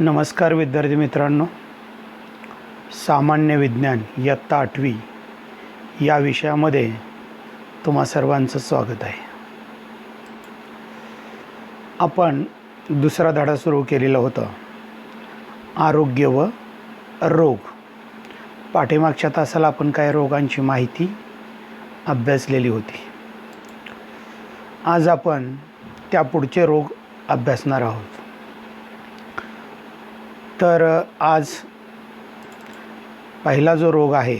नमस्कार विद्यार्थी मित्रांनो, सामान्य विज्ञान इयत्ता 8वी या विषयामध्ये तुम्हा सर्वांचं स्वागत आहे. आपण दुसरा धडा सुरू केलेला होता, आरोग्य व रोग. पाठीमागच्या तासाला आपण काही रोगांची माहिती अभ्यासलेली होती. आज आपण त्या पुढचे रोग अभ्यासणार आहोत. तर आज पहिला जो रोग आहे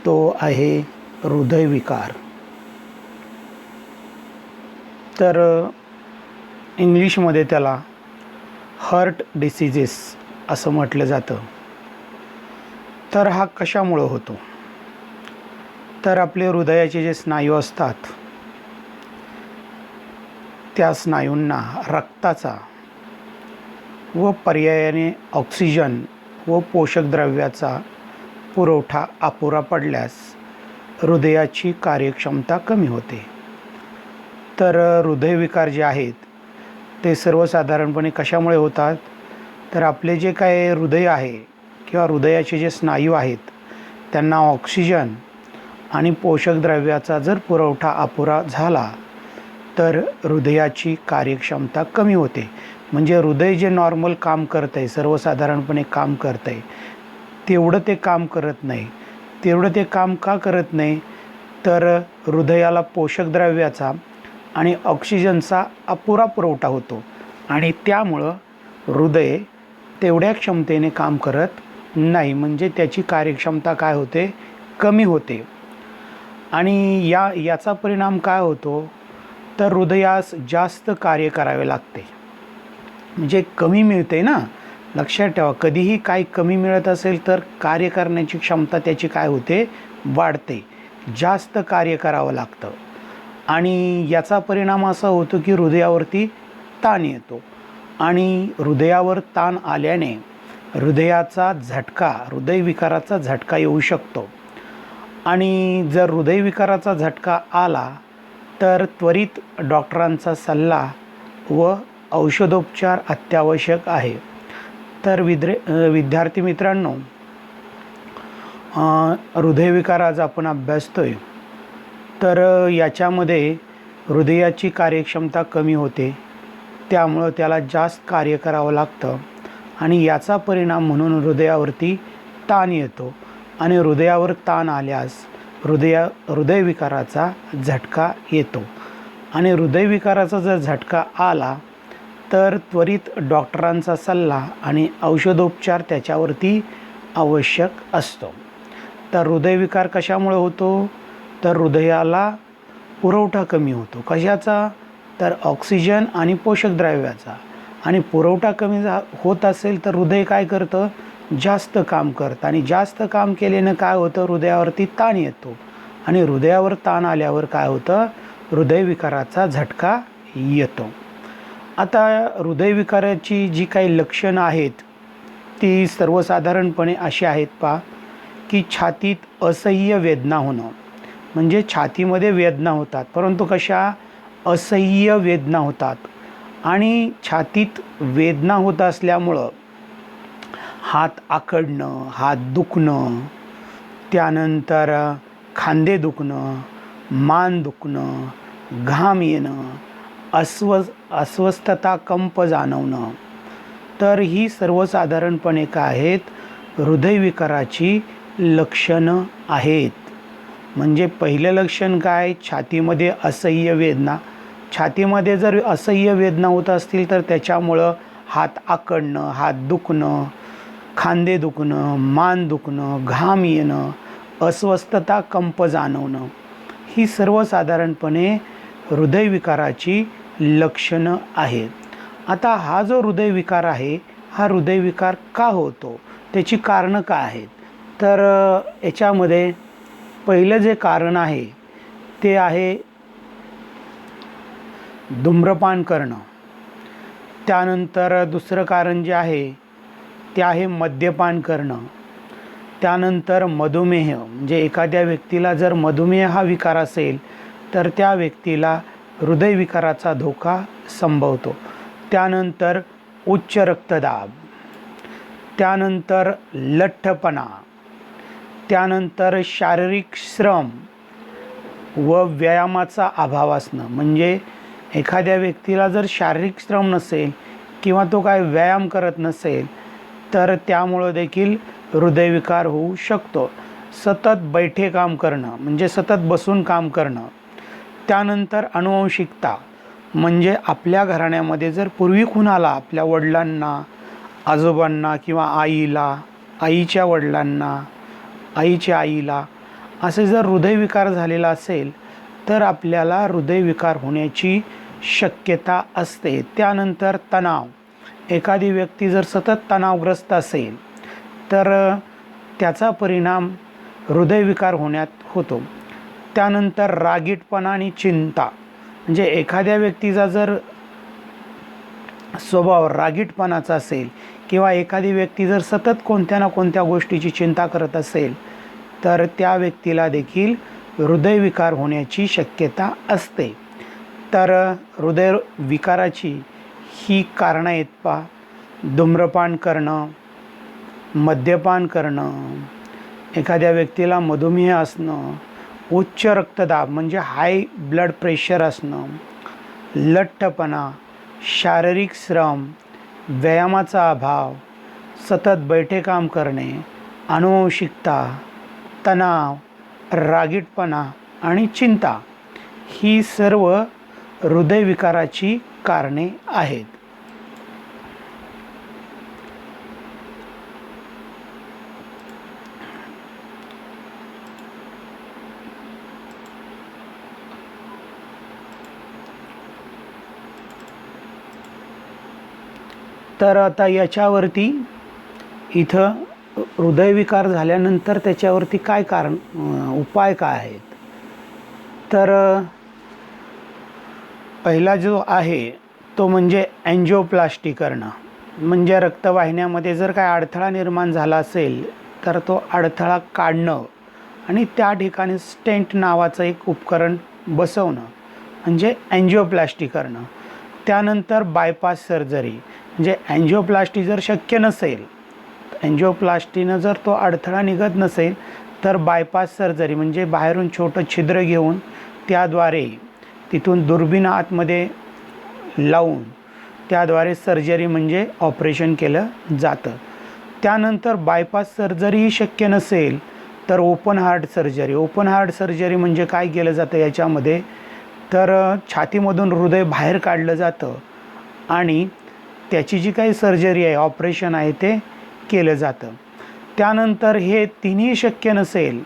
तो आहे हृदयविकार. तर इंग्लिशमध्ये त्याला हार्ट डिसीजेस असं म्हटलं जातं. तर हा कशामुळं होतो? तर आपले हृदयाचे जे स्नायू असतात त्या स्नायूंना रक्ताचा व पर्यायाने ऑक्सिजन व पोषक द्रव्याचा पुरवठा अपुरा पडल्यास हृदयाची कार्यक्षमता कमी होते. तर हृदयविकार जे आहेत ते सर्वसाधारणपणे कशामुळे होतात? तर आपले जे काय हृदय आहे किंवा हृदयाचे जे स्नायू आहेत त्यांना ऑक्सिजन आणि पोषक द्रव्याचा जर पुरवठा अपुरा झाला तर हृदयाची कार्यक्षमता कमी होते. म्हणजे हृदय जे नॉर्मल काम करतं आहे, सर्वसाधारणपणे काम करतं आहे, तेवढं ते काम करत नाही. तेवढं ते काम का करत नाही? तर हृदयाला पोषक द्रव्याचा आणि ऑक्सिजनचा अपुरा पुरवठा होतो आणि त्यामुळं हृदय तेवढ्या क्षमतेने काम करत नाही. म्हणजे त्याची कार्यक्षमता काय होते? कमी होते. आणि याचा परिणाम काय होतो? तर हृदयास जास्त कार्य करावे लागते. म्हणजे कमी मिळते ना. लक्षात ठेवा, कधीही काही कमी मिळत असेल तर कार्य करण्याची क्षमता त्याची काय होते? वाढते. जास्त कार्य करावं लागतं आणि याचा परिणाम असा होतो की हृदयावरती ताण येतो आणि हृदयावर ताण आल्याने हृदयाचा झटका, हृदयविकाराचा झटका येऊ शकतो. आणि जर हृदयविकाराचा झटका आला तर त्वरित डॉक्टरांचा सल्ला व औषधोपचार अत्यावश्यक आहे. तर विद्यार्थी मित्रांनो, हृदयविकार आज आपण अभ्यासतोय. तर याच्यामध्ये हृदयाची कार्यक्षमता कमी होते, त्यामुळं त्याला जास्त कार्य करावं लागतं आणि याचा परिणाम म्हणून हृदयावरती ताण येतो आणि हृदयावर ताण आल्यास हृदयविकाराचा झटका येतो. आणि हृदयविकाराचा जर झटका आला तर त्वरित डॉक्टरांचा सल्ला आणि औषधोपचार त्याच्यावरती आवश्यक असतो. तर हृदयविकार कशामुळे होतो? तर हृदयाला पुरवठा कमी होतो. कशाचा? तर ऑक्सिजन आणि पोषक द्रव्याचा. आणि पुरवठा कमी होत असेल तर हृदय काय करतं? जास्त काम करतं आणि जास्त काम केल्यानं काय होतं? हृदयावरती ताण येतो आणि हृदयावर ताण आल्यावर काय होतं? हृदयविकाराचा झटका येतो. आता हृदयविकाराची जी काही लक्षणं आहेत ती सर्वसाधारणपणे अशी आहेत पहा, की छातीत असह्य वेदना होणं. म्हणजे छातीमध्ये वेदना होतात, परंतु कशा? असह्य वेदना होतात. आणि छातीत वेदना होत असल्यामुळं हात आखडणं, हात दुखणं, त्यानंतर खांदे दुखणं, मान दुखणं, घाम येणं, अस्वस्थता, कंप जाणवणं. तर ही सर्वसाधारणपणे काय आहेत? हृदयविकाराची लक्षणं आहेत. म्हणजे पहिलं लक्षण काय? छातीमध्ये असह्य वेदना. छातीमध्ये जर असह्य वेदना होत असतील तर त्याच्यामुळं हात आखडणं, हात दुखणं, खांदे दुखणं, मान दुखणं, घाम येणं, अस्वस्थता, कंप जाणवणं, ही सर्वसाधारणपणे हृदयविकाराची लक्षणं आहेत. आता हा जो हृदयविकार आहे हा हृदयविकार का होतो? त्याची कारणं काय आहेत? तर याच्यामध्ये पहिलं जे कारण आहे ते आहे धूम्रपान करणं. त्यानंतर दुसरं कारण जे आहे ते आहे मद्यपान करणं. त्यानंतर मधुमेह, म्हणजे एखाद्या व्यक्तीला जर मधुमेह हा विकार असेल तर त्या व्यक्तीला हृदयविकाराचा धोका संभवतो. त्यानंतर उच्च रक्तदाब, त्यानंतर लठ्ठपणा, त्यानंतर शारीरिक श्रम व व्यायामाचा अभाव असणं. म्हणजे एखाद्या व्यक्तीला जर शारीरिक श्रम नसेल किंवा तो काय व्यायाम करत नसेल तर त्यामुळं देखील हृदयविकार होऊ शकतो. सतत बैठे काम करणं म्हणजे सतत बसून काम करणं. त्यानंतर अनुवंशिकता म्हणजे आपल्या घराण्यामध्ये जर पूर्वी कुणाला आपल्या वडिलांना, आजोबांना किंवा आईला, आईच्या वडिलांना, आईच्या आईला असे जर हृदयविकार झालेला असेल तर आपल्याला हृदयविकार होण्याची शक्यता असते. त्यानंतर तणाव, एखादी व्यक्ती जर सतत तणावग्रस्त असेल तर त्याचा परिणाम हृदयविकार होण्यात होतो. त्यानंतर रागीटपणा आणि चिंता, म्हणजे एखाद्या व्यक्तीचा जर स्वभाव रागीटपणाचा असेल किंवा एखादी व्यक्ती जर सतत कोणत्या ना कोणत्या गोष्टीची चिंता करत असेल तर त्या व्यक्तीला देखील हृदयविकार होण्याची शक्यता असते. तर हृदयविकाराची ही कारणं आहेत पहा: धूम्रपान करणं, मद्यपान करणं, एखाद्या व्यक्तीला मधुमेह असणं, उच्च रक्तदाब म्हणजे हाय ब्लड प्रेशर असणं, लठ्ठपणा, शारीरिक श्रम, व्यायामाचा अभाव, सतत बैठे काम करणे, अनुवंशिकता, तणाव, रागीटपणा आणि चिंता ही सर्व हृदयविकाराची कारणे आहेत. तर आता याच्यावरती इथं हृदयविकार झाल्यानंतर त्याच्यावरती काय उपाय काय आहेत? तर पहिला जो आहे तो म्हणजे अँजिओप्लास्टी करणं. म्हणजे रक्तवाहिन्यामध्ये जर काय अडथळा निर्माण झाला असेल तर तो अडथळा काढणं आणि त्या ठिकाणी स्टेंट नावाचं एक उपकरण बसवणं म्हणजे अँजिओप्लास्टी करणं. त्यानंतर बायपास सर्जरी, म्हणजे अँजिओप्लास्टी जर शक्य नसेल, अँजिओप्लास्टीनं जर तो अडथळा निघत नसेल तर बायपास सर्जरी म्हणजे बाहेरून छोटं छिद्र घेऊन त्याद्वारे तिथून दुर्बीण आतमध्ये लावून त्याद्वारे सर्जरी म्हणजे ऑपरेशन केलं जातं. त्यानंतर बायपास सर्जरीही शक्य नसेल तर open heart surgery. Open heart surgery म्हणजे काय केलं जातं याच्यामध्ये, तर छातीमधून हृदय बाहेर काढलं जातं आणि त्याची जी काही सर्जरी आहे, ऑपरेशन आहे ते केलं जातं. त्यानंतर हे तिन्ही शक्य नसेल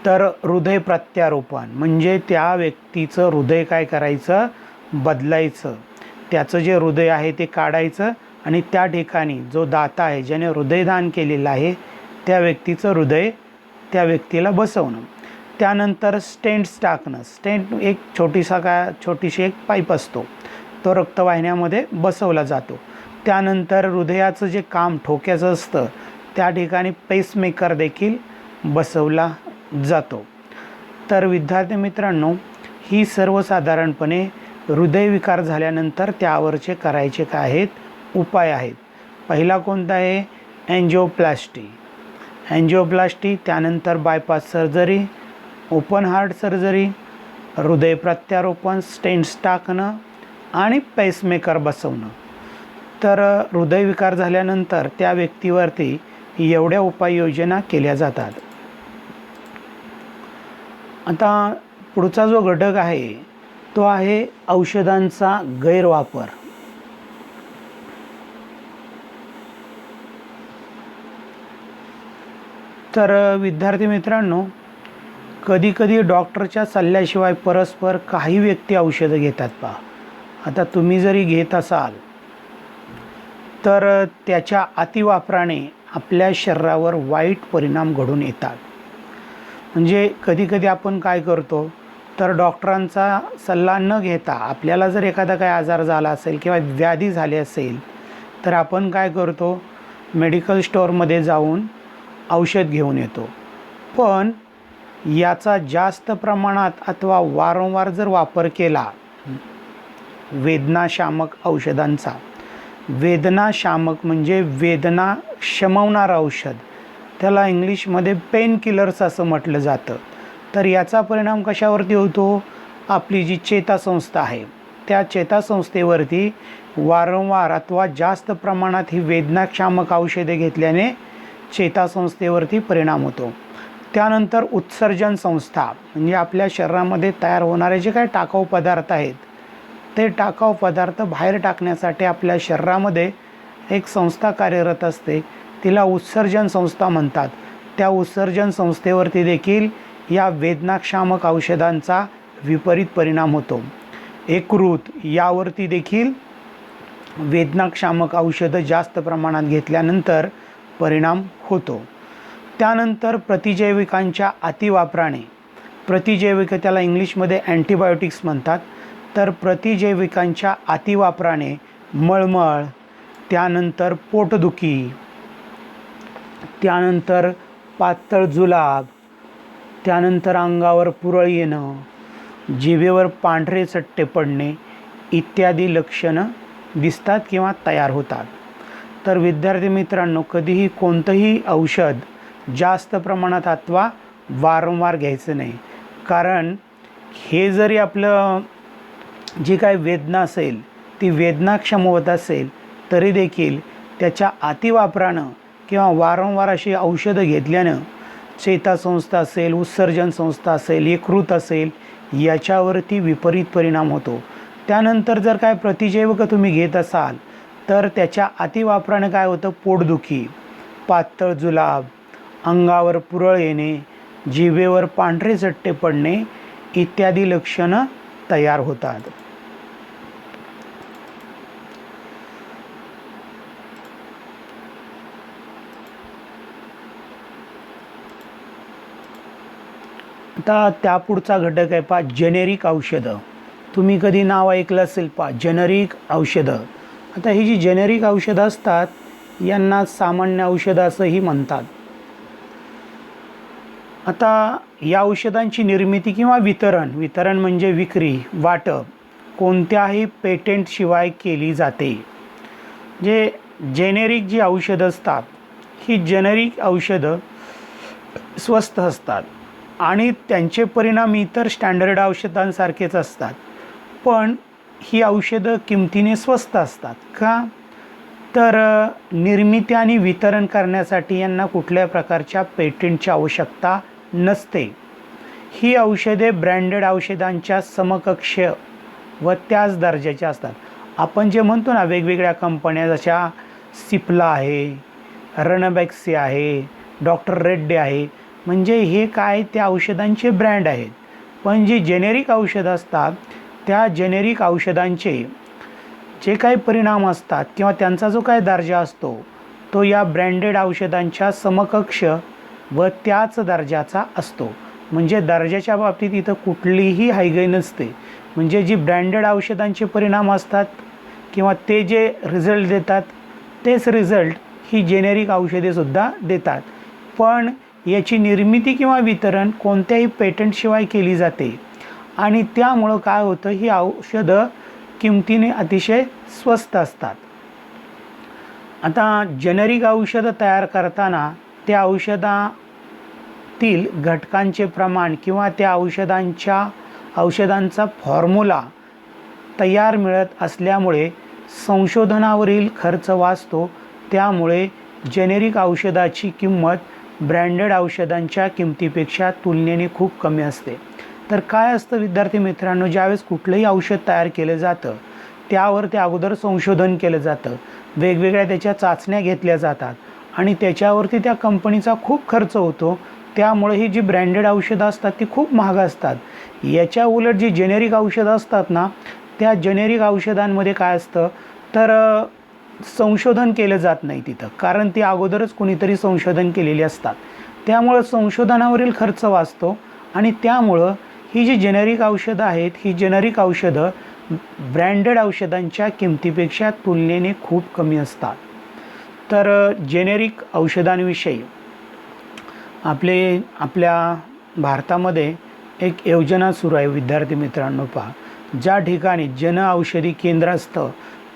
तर हृदय प्रत्यारोपण म्हणजे त्या व्यक्तीचं हृदय काय करायचं, बदलायचं. त्याचं जे हृदय आहे ते काढायचं आणि त्या ठिकाणी जो दाता आहे ज्याने हृदयदान केलेलं आहे त्या व्यक्तीचं हृदय त्या व्यक्तीला बसवणं. त्यानंतर स्टेंट्स टाकणं. स्टेंट एक छोटीशी एक पाईप असतो, तो रक्तवाहिन्यामध्ये बसवला जातो. त्यानंतर हृदयाचं जे काम ठोक्याचं असतं त्या ठिकाणी पेसमेकर देखील बसवला जातो. तर विद्यार्थी मित्रांनो, ही सर्वसाधारणपणे हृदयविकार झाल्यानंतर त्यावरचे करायचे काय आहेत उपाय आहेत. पहिला कोणता आहे, अँजिओप्लास्टी. अँजिओप्लास्टी, त्यानंतर bypass surgery, open heart surgery, हृदय प्रत्यारोपण, स्टेंट्स टाकणं आणि पेसमेकर बसवणं. तर हृदयविकार झाल्यानंतर त्या व्यक्तीवरती एवढ्या उपाययोजना केल्या जातात. आता पुढचा जो घटक आहे तो आहे औषधांचा गैरवापर. तर विद्यार्थी मित्रांनो, कधीकधी डॉक्टरच्या सल्ल्याशिवाय परस्पर काही व्यक्ती औषधं घेतात पहा. आता तुम्ही जरी घेत असाल तर त्याच्या अतिवापराने आपल्या शरीरावर वाईट परिणाम घडून येतात. म्हणजे कधीकधी आपण काय करतो तर डॉक्टरांचा सल्ला न घेता आपल्याला जर एखादा काय आजार झाला असेल किंवा व्याधी झाली असेल तर आपण काय करतो, मेडिकल स्टोअरमध्ये जाऊन औषध घेऊन येतो. पण याचा जास्त प्रमाणात अथवा वारंवार जर वापर केला वेदनाशामक औषधांचा वेदनाशामक म्हणजे वेदना शमवणारं औषध, त्याला इंग्लिशमध्ये पेन किलर्स असं म्हटलं जातं. तर याचा परिणाम कशावरती होतो? आपली जी चेतासंस्था आहे त्या चेतासंस्थेवरती वारंवार अथवा जास्त प्रमाणात ही वेदनाशामक औषधे घेतल्याने चेतासंस्थेवरती परिणाम होतो. त्यानंतर उत्सर्जन संस्था म्हणजे आपल्या शरीरामध्ये तयार होणारे जे काही टाकाऊ पदार्थ आहेत ते टाकाऊ पदार्थ बाहेर टाकण्यासाठी आपल्या शरीरामध्ये एक संस्था कार्यरत असते, तिला उत्सर्जन संस्था म्हणतात. त्या उत्सर्जन संस्थेवरती देखील या वेदनाशामक औषधांचा विपरीत परिणाम होतो. यकृत यावरती देखील वेदनाशामक औषधं जास्त प्रमाणात घेतल्यानंतर परिणाम होतो. त्यानंतर प्रतिजैविकांच्या अतिवापराने, प्रतिजैविक त्याला इंग्लिशमध्ये अँटीबायोटिक्स म्हणतात, तर प्रतिजैविकांच्या अतिवापराने मळमळ, त्यानंतर पोटदुखी, त्यानंतर पातळ जुलाब, त्यानंतर अंगावर पुरळ येणं, जिभेवर पांढरे चट्टे पडणे इत्यादी लक्षणं दिसतात किंवा तयार होतात. तर विद्यार्थी मित्रांनो, कधीही कोणतंही औषध जास्त प्रमाणात अथवा वारंवार घ्यायचं नाही. कारण हे जरी आपलं जी काही वेदना असेल ती वेदनाक्षम होत असेल तरी देखील त्याच्या अतिवापरानं किंवा वारंवार अशी औषधं घेतल्यानं चेतासंस्था असेल, उत्सर्जन संस्था असेल, यकृत असेल याच्यावरती विपरीत परिणाम होतो. त्यानंतर जर काय प्रतिजैविक तुम्ही घेत असाल तर त्याच्या अतिवापराने काय होतं? पोटदुखी, पातळ जुलाब, अंगावर पुरळ येणे, जिभेवर पांढरे चट्टे पडणे इत्यादी लक्षणं तयार होतात. आता त्यापुढचा घटक आहे पहा, जेनेरिक औषधं. तुम्ही कधी नाव ऐकलं असेल पहा, जेनेरिक औषधं. आता ही जी जेनेरिक औषधं असतात यांना सामान्य औषधं असंही म्हणतात. आता या औषधांची निर्मिती किंवा वितरण म्हणजे विक्री, वाटप कोणत्याही पेटेंटशिवाय केली जाते. जे जेनेरिक जी औषधं असतात ही जेनेरिक औषधं स्वस्त असतात आणि त्यांचे परिणाम इतर स्टँडर्ड औषधांसारखेच असतात, पण ही औषधं किमतीने स्वस्त असतात. का? तर निर्मिती आणि वितरण करण्यासाठी यांना कुठल्या प्रकारच्या पेटेंटची आवश्यकता नसते. ही औषधे ब्रँडेड औषधांच्या समकक्ष व त्याच दर्जाच्या असतात. आपण जे म्हणतो ना वेगवेगळ्या कंपन्या जशा सिप्ला आहे, रणबॅक्सी आहे, डॉक्टर रेड्डी आहे, म्हणजे हे काय त्या औषधांचे ब्रँड आहेत. पण जी जेनेरिक औषधं असतात त्या जेनेरिक औषधांचे जे काही परिणाम असतात किंवा त्यांचा जो काही दर्जा असतो तो या ब्रँडेड औषधांच्या समकक्ष व त्याच दर्जाचा असतो. म्हणजे दर्जाच्या बाबतीत इथं कुठलीही हायगय नसते. म्हणजे जी ब्रँडेड औषधांचे परिणाम असतात किंवा ते जे रिझल्ट देतात तेच रिझल्ट ही जेनेरिक औषधेसुद्धा देतात, पण याची निर्मिती किंवा वितरण कोणत्याही पेटंटशिवाय केली जाते आणि त्यामुळं काय होतं, ही औषधं किमतीने अतिशय स्वस्त असतात. आता जेनेरिक औषधं तयार करताना त्या औषधातील घटकांचे प्रमाण किंवा त्या औषधांचा फॉर्म्युला तयार मिळत असल्यामुळे संशोधनावरील खर्च वाचतो. त्यामुळे जेनेरिक औषधाची किंमत ब्रँडेड औषधांच्या किमतीपेक्षा तुलनेने खूप कमी असते. तर काय असतं विद्यार्थी मित्रांनो, ज्यावेळेस कुठलंही औषध तयार केलं जातं त्यावर ते अगोदर संशोधन केलं जातं, वेगवेगळ्या त्याच्या चाचण्या घेतल्या जातात आणि त्याच्यावरती त्या कंपनीचा खूप खर्च होतो. त्यामुळे ही जी ब्रँडेड औषधं असतात ती खूप महाग असतात. याच्या उलट जी जेनेरिक औषधं असतात ना, त्या जेनेरिक औषधांमध्ये काय असतं तर संशोधन केलं जात नाही तिथं, कारण ती अगोदरच कुणीतरी संशोधन केलेली असतात. त्यामुळं संशोधनावरील खर्च वाचतो आणि त्यामुळं ही जी जेनेरिक औषधं आहेत ही जेनेरिक औषधं ब्रँडेड औषधांच्या किमतीपेक्षा तुलनेने खूप कमी असतात. तर जेनेरिक औषधांविषयी आपल्या भारतामध्ये एक योजना सुरू आहे विद्यार्थी मित्रांनो. पहा, ज्या ठिकाणी जन औषधी केंद्र असतं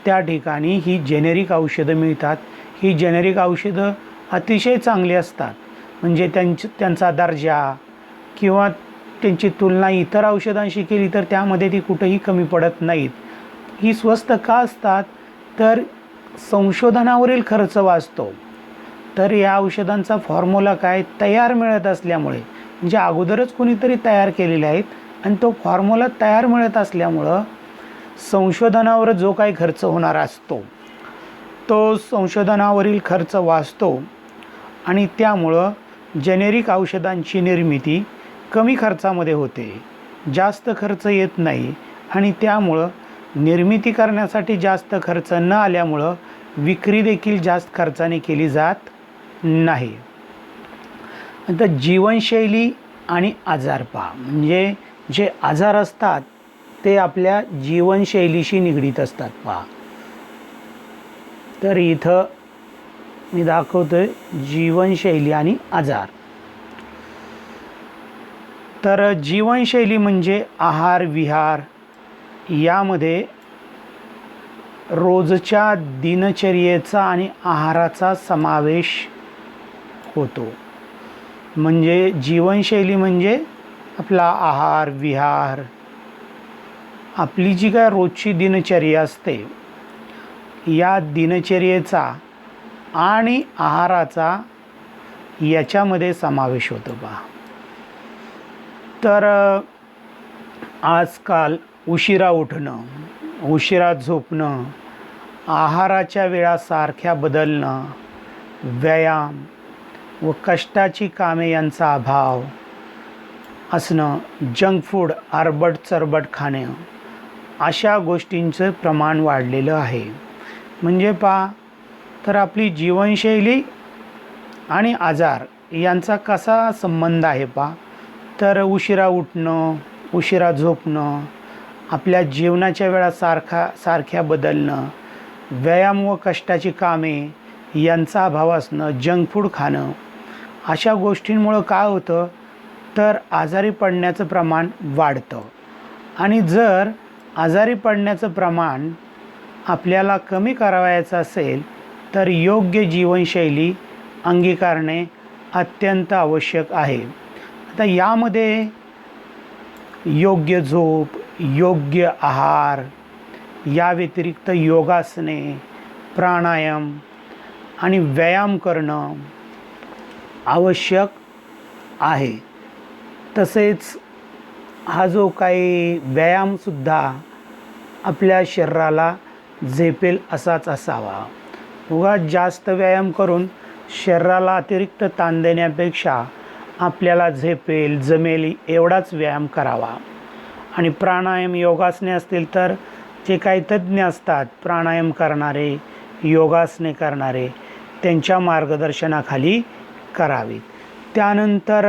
त्या ठिकाणी ही जेनेरिक औषधं मिळतात. ही जेनेरिक औषधं अतिशय चांगली असतात, म्हणजे त्यांचा दर्जा किंवा त्यांची तुलना इतर औषधांशी केली तर त्यामध्ये ती कुठेही कमी पडत नाहीत. ही स्वस्त का असतात? तर संशोधनावरील खर्च वाचतो. तर या औषधांचा फॉर्म्युला काय तयार मिळत असल्यामुळे, म्हणजे अगोदरच कोणीतरी तयार केलेले आहेत आणि तो फॉर्म्युला तयार मिळत असल्यामुळं संशोधनावर जो काही खर्च होणार असतो तो संशोधनावरील खर्च वाचतो आणि त्यामुळं जेनेरिक औषधांची निर्मिती कमी खर्चामध्ये होते, जास्त खर्च येत नाही आणि त्यामुळं निर्मिती करण्यासाठी जास्त खर्च न आल्यामुळं विक्री देखील जास्त खर्चाने केली जात नाही. आता जीवनशैली आणि आजार पहा, म्हणजे जे आजार असतात ते आपल्या जीवनशैलीशी निगडीत असतात. पहा, तर इथं मी दाखवतोय जीवनशैली आणि आजार. तर जीवनशैली म्हणजे आहार विहार यामध्ये रोजच्या दिनचर्येचा आणि आहाराचा समावेश होतो. म्हणजे जीवनशैली म्हणजे आपला आहार विहार, आपली जी काय रोजची दिनचर्या असते या दिनचर्येचा आणि आहाराचा याच्यामध्ये समावेश होतो. पहा, तर आजकाल उशिरा उठणं, उशिरा झोपणं, आहाराच्या वेळा सारख्या बदलणं, व्यायाम व कष्टाची कामे यांचा अभाव असणं, जंक फूड आरबट चरबट खाणे, अशा गोष्टींचं प्रमाण वाढलेलं आहे. म्हणजे पहा, तर आपली जीवनशैली आणि आजार यांचा कसा संबंध आहे. पहा, तर उशिरा उठणं, उशिरा झोपणं, आपल्या जीवनाच्या वेळा सारख्या बदलणं, व्यायाम व कष्टाची कामे यांचा अभाव असणं, जंक फूड खाणं, अशा गोष्टींमुळं काय होतं तर आजारी पडण्याचं प्रमाण वाढतं. आणि जर आजारी पडण्याचं प्रमाण आपल्याला कमी करावयाचं असेल तर योग्य जीवनशैली अंगीकारणे अत्यंत आवश्यक आहे. आता यामध्ये योग्य झोप, योग्य आहार, या व्यतिरिक्त योगासने, प्राणायाम आणि व्यायाम करणं आवश्यक आहे. तसेच हा जो काही व्यायामसुद्धा आपल्या शरीराला झेपेल असाच असावा. उगाच जास्त व्यायाम करून शरीराला अतिरिक्त ताण देण्यापेक्षा आपल्याला झेपेल जमेल एवढाच व्यायाम करावा. आणि प्राणायाम योगासने असतील तर जे काही तज्ज्ञ असतात प्राणायाम करणारे, योगासने करणारे, त्यांच्या मार्गदर्शनाखाली करावीत. त्यानंतर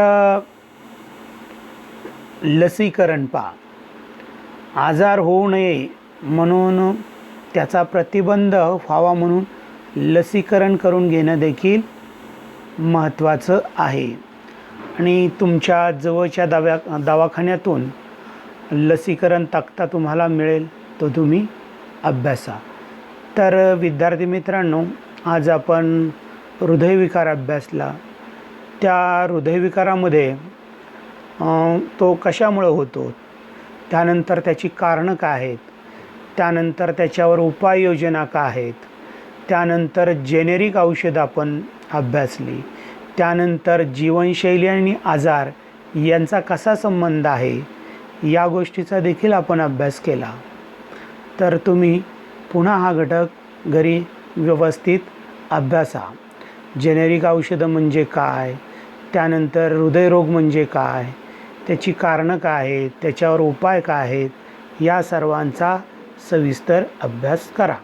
लसीकरण पहा, आजार होऊ नये म्हणून त्याचा प्रतिबंध व्हावा म्हणून लसीकरण करून घेणं देखील महत्त्वाचं आहे. आणि तुमच्या जवळच्या दवाखान्यातून लसीकरण तक्ता तुम्हाला मिळेल, तो तुम्ही अभ्यासा. तर विद्यार्थी मित्रांनो, आज आपण हृदयविकार अभ्यासला. त्या हृदयविकारामध्ये तो कशामुळं होतो, त्यानंतर त्याची कारणं काय आहेत, त्यानंतर त्याच्यावर उपाययोजना काय आहेत, त्यानंतर जेनेरिक औषधं आपण अभ्यासली, त्यानंतर जीवनशैली आणि आजार यांचा कसा संबंध आहे या गोष्टीचा देखील आपण अभ्यास केला. तर तुम्ही पुन्हा हा घटक घरी व्यवस्थित अभ्यासा. जेनेरिक औषधं म्हणजे काय, त्यानंतर हृदयरोग म्हणजे काय, त्याची कारणं काय आहेत, त्याच्यावर उपाय काय आहेत, या सर्वांचा सविस्तर अभ्यास करा.